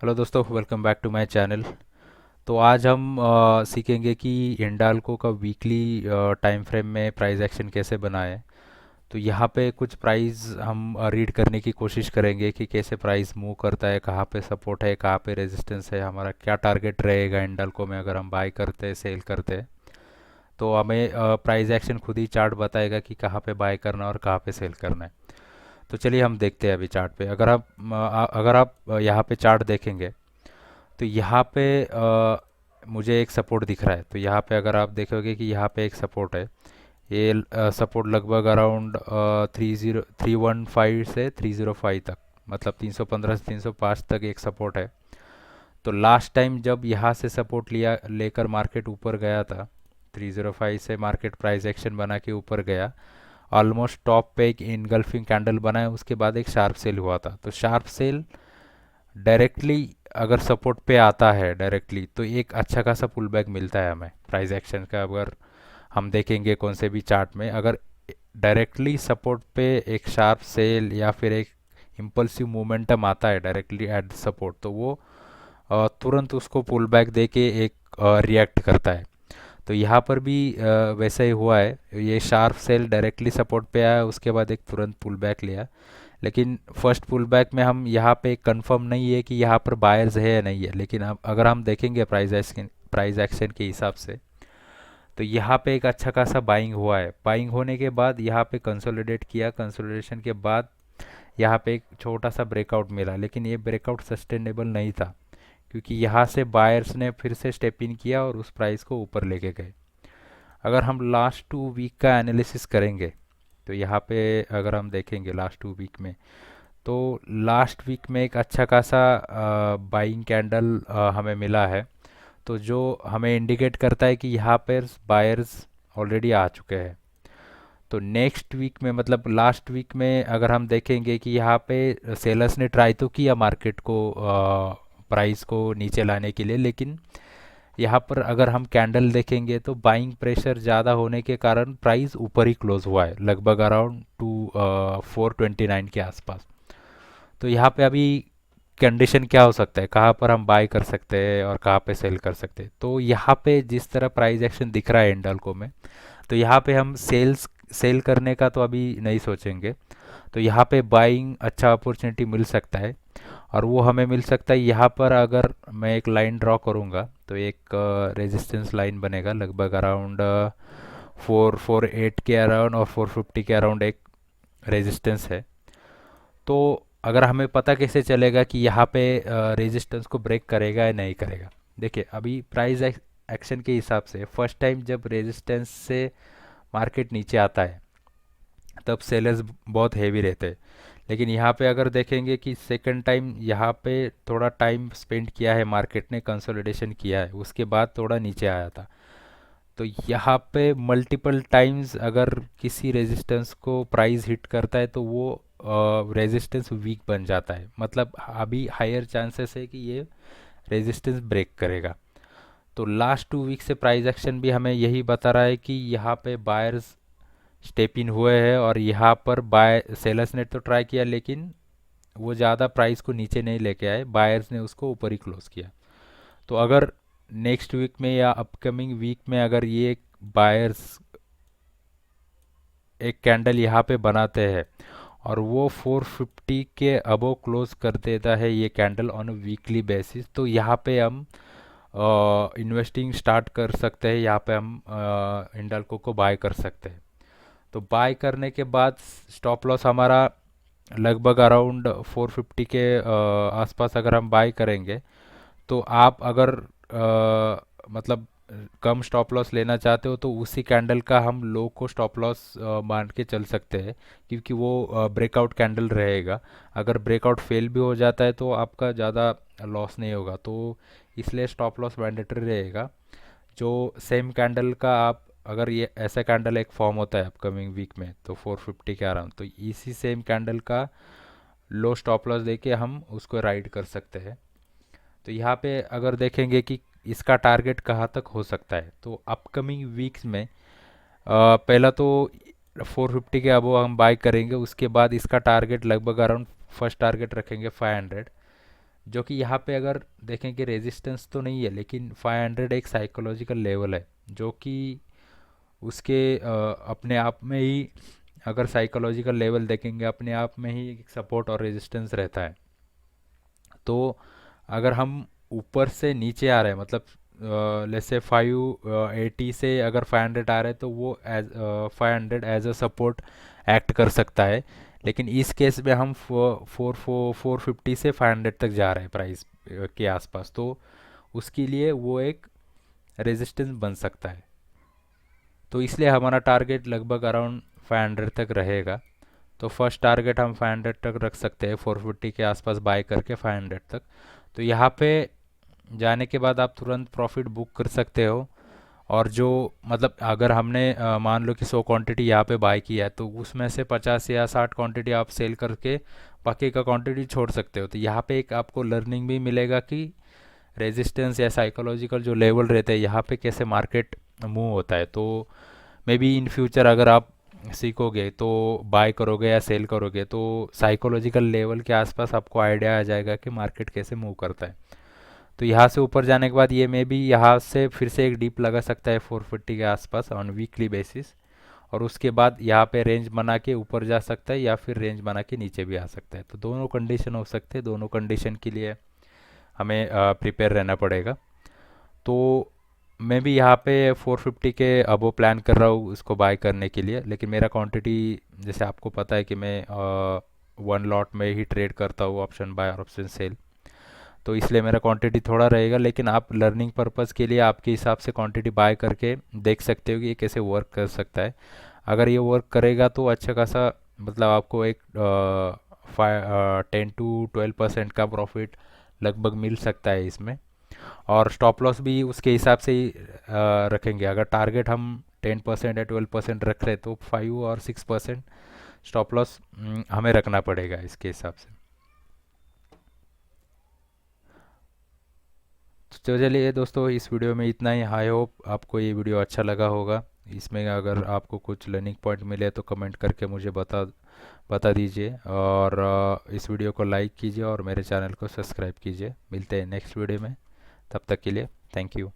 Hello दोस्तों, welcome back to my channel. तो आज हम सीखेंगे कि हिंडाल्को का वीकली टाइम फ्रेम में प्राइस एक्शन कैसे बनाएं। तो यहाँ पे कुछ प्राइस हम रीड करने की कोशिश करेंगे कि कैसे प्राइस मूव करता है, कहाँ पे सपोर्ट है, कहाँ पे रेजिस्टेंस है, हमारा क्या टारगेट रहेगा हिंडाल्को में अगर हम बाय करते हैं, सेल करते हैं। तो हमें प्राइस एक्शन खुद ही चार्ट बताएगा कि कहाँ पे बाय करना और कहाँ पे सेल करना है। तो चलिए हम देखते हैं अभी चार्ट पे। अगर आप यहाँ पे चार्ट देखेंगे तो यहाँ पे मुझे एक सपोर्ट दिख रहा है। तो यहाँ पे अगर आप देखोगे कि यहाँ पे एक सपोर्ट है। ये सपोर्ट लगभग अराउंड 315 से 305 तक, मतलब 315 से 305 तक एक सपोर्ट है। तो लास्ट टाइम जब यहाँ से सपोर्ट लिया लेकर मार्केट ऊपर गया था, 305 से मार्केट प्राइस एक्शन बना के ऊपर गया, ऑलमोस्ट टॉप पे एक इनगल्फिंग कैंडल बना है, उसके बाद एक शार्प सेल हुआ था। तो शार्प सेल डायरेक्टली अगर सपोर्ट पे आता है डायरेक्टली, तो एक अच्छा खासा पुल बैक मिलता है हमें प्राइस एक्शन का। अगर हम देखेंगे कौन से भी चार्ट में, अगर डायरेक्टली सपोर्ट पे एक शार्प सेल या फिर एक इम्पल्सिव मोमेंटम आता है डायरेक्टली एट सपोर्ट, तो वो तुरंत उसको पुल बैक दे के एक रिएक्ट करता है। तो यहाँ पर भी वैसा ही हुआ है। ये शार्प सेल डायरेक्टली सपोर्ट पे आया, उसके बाद एक तुरंत पुल बैक लिया। लेकिन फर्स्ट पुल बैक में हम यहाँ पे कंफर्म नहीं है कि यहाँ पर बायर्स है या नहीं है। लेकिन अब अगर हम देखेंगे प्राइस एक्शन के हिसाब से, तो यहाँ पे एक अच्छा खासा बाइंग हुआ है। बाइंग होने के बाद यहाँ पे कंसोलिडेट किया, कंसोलिडेशन के बाद यहाँ पे एक छोटा सा ब्रेकआउट मिला, लेकिन ये ब्रेकआउट सस्टेनेबल नहीं था, क्योंकि यहाँ से बायर्स ने फिर से स्टेप इन किया और उस प्राइस को ऊपर लेके गए। अगर हम लास्ट 2 वीक का एनालिसिस करेंगे, तो यहाँ पे अगर हम देखेंगे लास्ट 2 वीक में, तो लास्ट वीक में एक अच्छा खासा बाइंग कैंडल हमें मिला है। तो जो हमें इंडिकेट करता है कि यहाँ पर बायर्स ऑलरेडी आ चुके हैं। तो नेक्स्ट वीक में, मतलब लास्ट वीक में अगर हम देखेंगे कि यहाँ पे सेलर्स ने ट्राई तो किया मार्केट को प्राइस को नीचे लाने के लिए, लेकिन यहाँ पर अगर हम कैंडल देखेंगे तो बाइंग प्रेशर ज़्यादा होने के कारण प्राइस ऊपर ही क्लोज हुआ है, लगभग अराउंड 429 के आसपास। तो यहाँ पे अभी कंडीशन क्या हो सकता है, कहाँ पर हम बाय कर सकते हैं और कहाँ पे सेल कर सकते हैं। तो यहाँ पे जिस तरह प्राइस एक्शन दिख रहा है इंडल्को में, तो यहाँ पे हम सेल करने का तो अभी नहीं सोचेंगे। तो यहाँ पे बाइंग अच्छा अपॉर्चुनिटी मिल सकता है, और वो हमें मिल सकता है यहाँ पर। अगर मैं एक लाइन ड्रॉ करूँगा तो एक रेजिस्टेंस लाइन बनेगा लगभग अराउंड 448 के अराउंड और 450 के अराउंड एक रेजिस्टेंस है। तो अगर हमें पता कैसे चलेगा कि यहाँ पे रेजिस्टेंस को ब्रेक करेगा या नहीं करेगा। देखिए अभी प्राइस एक्शन के हिसाब से फर्स्ट टाइम जब रेजिस्टेंस से मार्केट नीचे आता है, तब सेलर्स बहुत हैवी रहते हैं। लेकिन यहाँ पे अगर देखेंगे कि सेकंड टाइम यहाँ पे थोड़ा टाइम स्पेंड किया है मार्केट ने, कंसोलिडेशन किया है, उसके बाद थोड़ा नीचे आया था। तो यहाँ पे मल्टीपल टाइम्स अगर किसी रेजिस्टेंस को प्राइस हिट करता है, तो वो रेजिस्टेंस वीक बन जाता है। मतलब अभी हायर चांसेस है कि ये रेजिस्टेंस ब्रेक करेगा। तो लास्ट 2 वीक से प्राइस एक्शन भी हमें यही बता रहा है कि यहाँ पे बायर्स स्टेप इन हुए हैं, और यहाँ पर बाय सेलर्स ने तो ट्राई किया, लेकिन वो ज़्यादा प्राइस को नीचे नहीं लेके आए, बायर्स ने उसको ऊपर ही क्लोज किया। तो अगर नेक्स्ट वीक में या अपकमिंग वीक में अगर ये बायर्स एक कैंडल यहाँ पे बनाते हैं और वो 450 के अबव क्लोज कर देता है ये कैंडल ऑन वीकली बेसिस, तो यहाँ पे हम इन्वेस्टिंग स्टार्ट कर सकते हैं। यहाँ पे हम इंडल्को को बाय कर सकते हैं। तो बाय करने के बाद स्टॉप लॉस हमारा लगभग अराउंड 450 के आसपास अगर हम बाय करेंगे, तो आप अगर मतलब कम स्टॉप लॉस लेना चाहते हो, तो उसी कैंडल का हम लो को स्टॉप लॉस मान के चल सकते हैं, क्योंकि वो ब्रेकआउट कैंडल रहेगा। अगर ब्रेकआउट फेल भी हो जाता है तो आपका ज़्यादा लॉस नहीं होगा। तो इसलिए स्टॉप लॉस मैंडेटरी रहेगा। जो सेम कैंडल का आप, अगर ये ऐसा कैंडल एक फॉर्म होता है अपकमिंग वीक में, तो 450 के अराउंड, तो इसी सेम कैंडल का लो स्टॉप लॉस देके हम उसको राइड कर सकते हैं। तो यहाँ पे अगर देखेंगे कि इसका टारगेट कहाँ तक हो सकता है, तो अपकमिंग वीक्स में पहला तो 450 के अबव हम बाय करेंगे। उसके बाद इसका टारगेट लगभग अराउंड, फर्स्ट टारगेट रखेंगे 500, जो कि यहाँ पे अगर देखें कि रेजिस्टेंस तो नहीं है, लेकिन 500 एक साइकोलॉजिकल लेवल है, जो कि उसके अपने आप में ही, अगर साइकोलॉजिकल लेवल देखेंगे, अपने आप में ही एक सपोर्ट और रेजिस्टेंस रहता है। तो अगर हम ऊपर से नीचे आ रहे हैं, मतलब जैसे 580 से अगर 500 आ रहे हैं, तो वो as 500 as a support act कर सकता है। लेकिन इस केस में हम 450 से 500 तक जा रहे हैं प्राइस के आसपास, तो उसके लिए वो एक रेजिस्टेंस बन सकता है। तो इसलिए हमारा टारगेट लगभग अराउंड 500 तक रहेगा। तो फर्स्ट टारगेट हम 500 तक रख सकते हैं, 450 के आसपास बाय करके 500 तक। तो यहाँ पे जाने के बाद आप तुरंत प्रॉफिट बुक कर सकते हो। और जो मतलब अगर हमने मान लो कि 100 क्वांटिटी यहाँ पे बाय किया है, तो उसमें से 50 या 60 क्वांटिटी आप सेल करके बाकी का क्वांटिटी छोड़ सकते हो। तो यहाँ पे एक आपको लर्निंग भी मिलेगा कि रेजिस्टेंस या साइकोलॉजिकल जो लेवल रहते हैं यहाँ पे कैसे मार्केट मूव होता है। तो मे बी इन फ्यूचर अगर आप सीखोगे तो बाय करोगे या सेल करोगे, तो साइकोलॉजिकल लेवल के आसपास आपको आइडिया आ जाएगा कि मार्केट कैसे मूव करता है। तो यहाँ से ऊपर जाने के बाद ये मे बी यहाँ से फिर से एक डीप लगा सकता है 450 के आसपास ऑन वीकली बेसिस। और उसके बाद यहाँ पे रेंज बना के ऊपर जा सकता है, या फिर रेंज बना के नीचे भी आ सकता है। तो दोनों कंडीशन हो सकते हैं, दोनों कंडीशन के लिए हमें प्रिपेयर रहना पड़ेगा। तो मैं भी यहाँ पे 450 के अबो प्लान कर रहा हूँ उसको बाय करने के लिए। लेकिन मेरा क्वांटिटी, जैसे आपको पता है कि मैं वन लॉट में ही ट्रेड करता हूँ, ऑप्शन बाय और ऑप्शन सेल। तो इसलिए मेरा क्वांटिटी थोड़ा रहेगा, लेकिन आप लर्निंग पर्पज़ के लिए आपके हिसाब से क्वांटिटी बाय करके देख सकते हो कि ये कैसे वर्क कर सकता है। अगर ये वर्क करेगा तो अच्छा खासा, मतलब आपको एक 10 to 12% का प्रॉफिट लगभग मिल सकता है इसमें। और स्टॉप लॉस भी उसके हिसाब से ही रखेंगे। अगर टारगेट हम 10% या 12% रख रहे, तो 5 और 6% स्टॉप लॉस हमें रखना पड़ेगा इसके हिसाब से। तो चलिए दोस्तों, इस वीडियो में इतना ही। आई होप आपको ये वीडियो अच्छा लगा होगा। इसमें अगर आपको कुछ लर्निंग पॉइंट मिले तो कमेंट करके मुझे बता बता दीजिए। और इस वीडियो को लाइक कीजिए और मेरे चैनल को सब्सक्राइब कीजिए। मिलते हैं नेक्स्ट वीडियो में, तब तक के लिए थैंक यू।